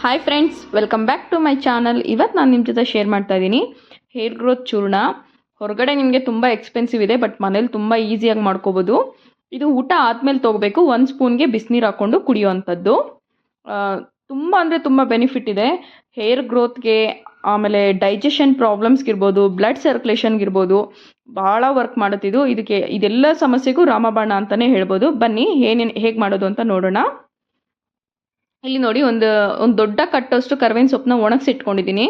Hi friends, welcome back to my channel. ಇವತ್ತು ನಾನು ನಿಮ್ಮ ಜೊತೆ ಶೇರ್ ಮಾಡ್ತಾ ಇದ್ದೀನಿ ಹೇರ್ ಗ್ರೋತ್ ಚೂರ್ಣ. ಹೊರಗಡೆ ನಿಮಗೆ ತುಂಬ ಎಕ್ಸ್ಪೆನ್ಸಿವ್ ಇದೆ, ಬಟ್ ಮನೇಲಿ ತುಂಬ ಈಸಿಯಾಗಿ ಮಾಡ್ಕೋಬೋದು. ಇದು ಊಟ ಆದಮೇಲೆ ತೊಗೋಬೇಕು. 1 ಸ್ಪೂನ್ಗೆ ಬಿಸಿನೀರು ಹಾಕ್ಕೊಂಡು ಕುಡಿಯೋವಂಥದ್ದು. ತುಂಬ ಅಂದರೆ ತುಂಬ ಬೆನಿಫಿಟ್ ಇದೆ ಹೇರ್ ಗ್ರೋತ್ಗೆ. ಆಮೇಲೆ ಡೈಜೆಷನ್ ಪ್ರಾಬ್ಲಮ್ಸ್ಗಿರ್ಬೋದು, ಬ್ಲಡ್ ಸರ್ಕ್ಯುಲೇಷನ್ಗಿರ್ಬೋದು ಭಾಳ ವರ್ಕ್ ಮಾಡುತ್ತಿದ್ದು. ಇದೆಲ್ಲ ಸಮಸ್ಯೆಗೂ ರಾಮಬಾಣ ಅಂತಲೇ ಹೇಳ್ಬೋದು. ಬನ್ನಿ ಹೇಗೆ ಮಾಡೋದು ಅಂತ ನೋಡೋಣ. ಇಲ್ಲಿ ನೋಡಿ, ಒಂದು ದೊಡ್ಡ ಕಟ್ಟಷ್ಟು ಕರ್ಬೇವಿನ ಸೊಪ್ಪನ್ನ ಒಣಗಿಸಿಟ್ಕೊಂಡಿದ್ದೀನಿ.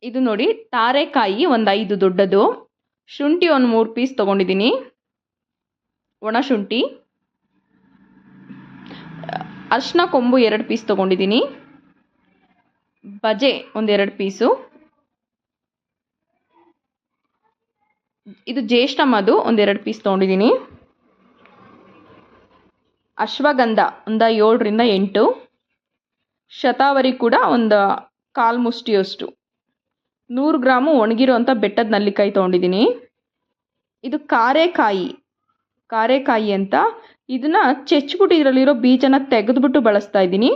ಇದು ನೋಡಿ, ತಾರೆಕಾಯಿ ಒಂದು 5 ದೊಡ್ಡದು, ಶುಂಠಿ ಒಂದು 3 ಪೀಸ್ ತೊಗೊಂಡಿದ್ದೀನಿ, ಒಣ ಶುಂಠಿ, ಅರಿಶಿನ ಕೊಂಬು 2 ಪೀಸ್ ತೊಗೊಂಡಿದ್ದೀನಿ, ಬಜೆ ಒಂದು 2 ಪೀಸು, ಇದು ಜ್ಯೇಷ್ಠ ಮಧು ಒಂದು 2 ಪೀಸ್ ತೊಗೊಂಡಿದ್ದೀನಿ, ಅಶ್ವಗಂಧ ಒಂದು 7ರಿಂದ 8, ಶತಾವರಿ ಕೂಡ ಒಂದು 1/4 ಮುಷ್ಟಿಯಷ್ಟು, 100 ಗ್ರಾಮು ಒಣಗಿರೋಂಥ ಬೆಟ್ಟದ ನಲ್ಲಿಕಾಯಿ ತೊಗೊಂಡಿದ್ದೀನಿ. ಇದು ಕಾರೆಕಾಯಿ ಅಂತ, ಇದನ್ನ ಚೆಚ್ಬಿಟ್ಟು ಇದರಲ್ಲಿರೋ ಬೀಜನ ತೆಗೆದುಬಿಟ್ಟು ಬಳಸ್ತಾ ಇದ್ದೀನಿ.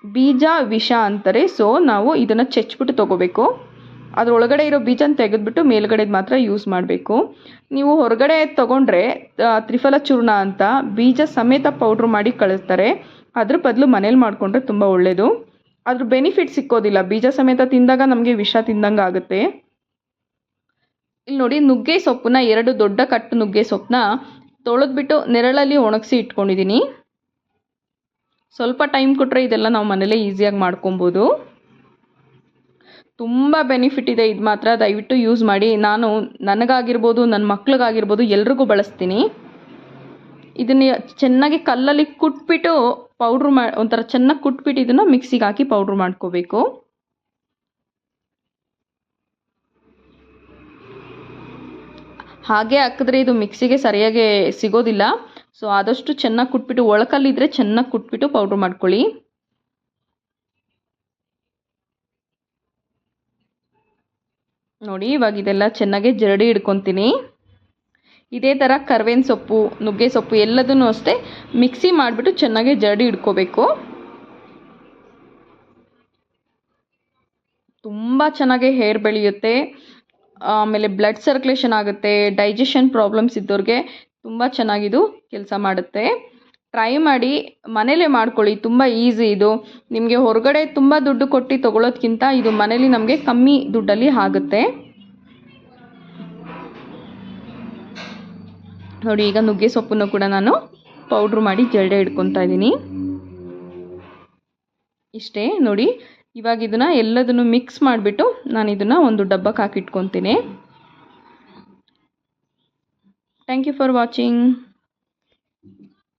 ಬೀಜ ವಿಷ ಅಂತಾರೆ, ಸೊ ನಾವು ಇದನ್ನು ಚೆಚ್ಬಿಟ್ಟು ತೊಗೋಬೇಕು. ಅದರೊಳಗಡೆ ಇರೋ ಬೀಜನ ತೆಗೆದುಬಿಟ್ಟು ಮೇಲ್ಗಡೆದು ಮಾತ್ರ ಯೂಸ್ ಮಾಡಬೇಕು. ನೀವು ಹೊರಗಡೆ ತೊಗೊಂಡ್ರೆ ತ್ರಿಫಲ ಚೂರ್ಣ ಅಂತ ಬೀಜ ಸಮೇತ ಪೌಡ್ರ್ ಮಾಡಿ ಕಳಿಸ್ತಾರೆ. ಅದ್ರ ಬದಲು ಮನೇಲಿ ಮಾಡಿಕೊಂಡ್ರೆ ತುಂಬ ಒಳ್ಳೆಯದು. ಅದ್ರ ಬೆನಿಫಿಟ್ ಸಿಕ್ಕೋದಿಲ್ಲ. ಬೀಜ ಸಮೇತ ತಿಂದಾಗ ನಮಗೆ ವಿಷ ತಿಂದಂಗೆ ಆಗುತ್ತೆ. ಇಲ್ಲಿ ನೋಡಿ, ನುಗ್ಗೆ ಸೊಪ್ಪನ್ನ 2 ದೊಡ್ಡ ಕಟ್ಟು ನುಗ್ಗೆ ಸೊಪ್ಪನ್ನ ತೊಳೆದ್ಬಿಟ್ಟು ನೆರಳಲ್ಲಿ ಒಣಗಿಸಿ ಇಟ್ಕೊಂಡಿದ್ದೀನಿ. ಸ್ವಲ್ಪ ಟೈಮ್ ಕೊಟ್ಟರೆ ಇದೆಲ್ಲ ನಾವು ಮನೇಲೇ ಈಸಿಯಾಗಿ ಮಾಡ್ಕೊಬೋದು. ತುಂಬ ಬೆನಿಫಿಟ್ ಇದೆ ಇದು ಮಾತ್ರ. ದಯವಿಟ್ಟು ಯೂಸ್ ಮಾಡಿ. ನಾನು ನನಗಾಗಿರ್ಬೋದು, ನನ್ನ ಮಕ್ಳಿಗಾಗಿರ್ಬೋದು, ಎಲ್ರಿಗೂ ಬಳಸ್ತೀನಿ. ಇದನ್ನು ಚೆನ್ನಾಗಿ ಕಲ್ಲಲ್ಲಿ ಕುಟ್ಬಿಟ್ಟು ಪೌಡ್ರ್ ಒಂಥರ ಚೆನ್ನಾಗಿ ಕುಟ್ಬಿಟ್ಟು ಇದನ್ನು ಮಿಕ್ಸಿಗೆ ಹಾಕಿ ಪೌಡ್ರ್ ಮಾಡ್ಕೋಬೇಕು. ಹಾಗೆ ಹಾಕಿದ್ರೆ ಇದು ಮಿಕ್ಸಿಗೆ ಸರಿಯಾಗಿ ಸಿಗೋದಿಲ್ಲ. ಸೊ ಆದಷ್ಟು ಚೆನ್ನಾಗಿ ಕುಟ್ಬಿಟ್ಟು, ಒಳಕಲ್ಲಿದ್ದರೆ ಚೆನ್ನಾಗಿ ಕುಟ್ಬಿಟ್ಟು ಪೌಡ್ರ್ ಮಾಡ್ಕೊಳ್ಳಿ. ನೋಡಿ, ಇವಾಗ ಇದೆಲ್ಲ ಚೆನ್ನಾಗಿ ಜರಡಿ ಹಿಡ್ಕೊತೀನಿ. ಇದೇ ಥರ ಕರ್ಬೇವಿನ ಸೊಪ್ಪು, ನುಗ್ಗೆ ಸೊಪ್ಪು ಎಲ್ಲದನ್ನೂ ಅಷ್ಟೇ ಮಿಕ್ಸಿ ಮಾಡಿಬಿಟ್ಟು ಚೆನ್ನಾಗಿ ಜರಡಿ ಹಿಡ್ಕೋಬೇಕು. ತುಂಬ ಚೆನ್ನಾಗಿ ಹೇರ್ ಬೆಳೆಯುತ್ತೆ. ಆಮೇಲೆ ಬ್ಲಡ್ ಸರ್ಕ್ಯುಲೇಷನ್ ಆಗುತ್ತೆ. ಡೈಜೆಷನ್ ಪ್ರಾಬ್ಲಮ್ಸ್ ಇದ್ದವ್ರಿಗೆ ತುಂಬ ಚೆನ್ನಾಗಿದು ಕೆಲಸ ಮಾಡುತ್ತೆ. ಟ್ರೈ ಮಾಡಿ, ಮನೇಲೇ ಮಾಡ್ಕೊಳ್ಳಿ. ತುಂಬ ಈಸಿ ಇದು. ನಿಮಗೆ ಹೊರಗಡೆ ತುಂಬ ದುಡ್ಡು ಕೊಟ್ಟು ತೊಗೊಳೋದ್ಕಿಂತ ಇದು ಮನೇಲಿ ನಮಗೆ ಕಮ್ಮಿ ದುಡ್ಡಲ್ಲಿ ಆಗುತ್ತೆ. ನೋಡಿ, ಈಗ ನುಗ್ಗೆ ಸೊಪ್ಪನ್ನು ಕೂಡ ನಾನು ಪೌಡ್ರ್ ಮಾಡಿ ಜರಡಿ ಹಿಡ್ಕೊತಾ ಇದ್ದೀನಿ. ಇಷ್ಟೇ ನೋಡಿ. ಇವಾಗ ಇದನ್ನು ಎಲ್ಲದನ್ನು ಮಿಕ್ಸ್ ಮಾಡಿಬಿಟ್ಟು ನಾನು ಇದನ್ನು ಒಂದು ಡಬ್ಬಕ್ಕೆ ಹಾಕಿಟ್ಕೊತೀನಿ. Thank you for watching.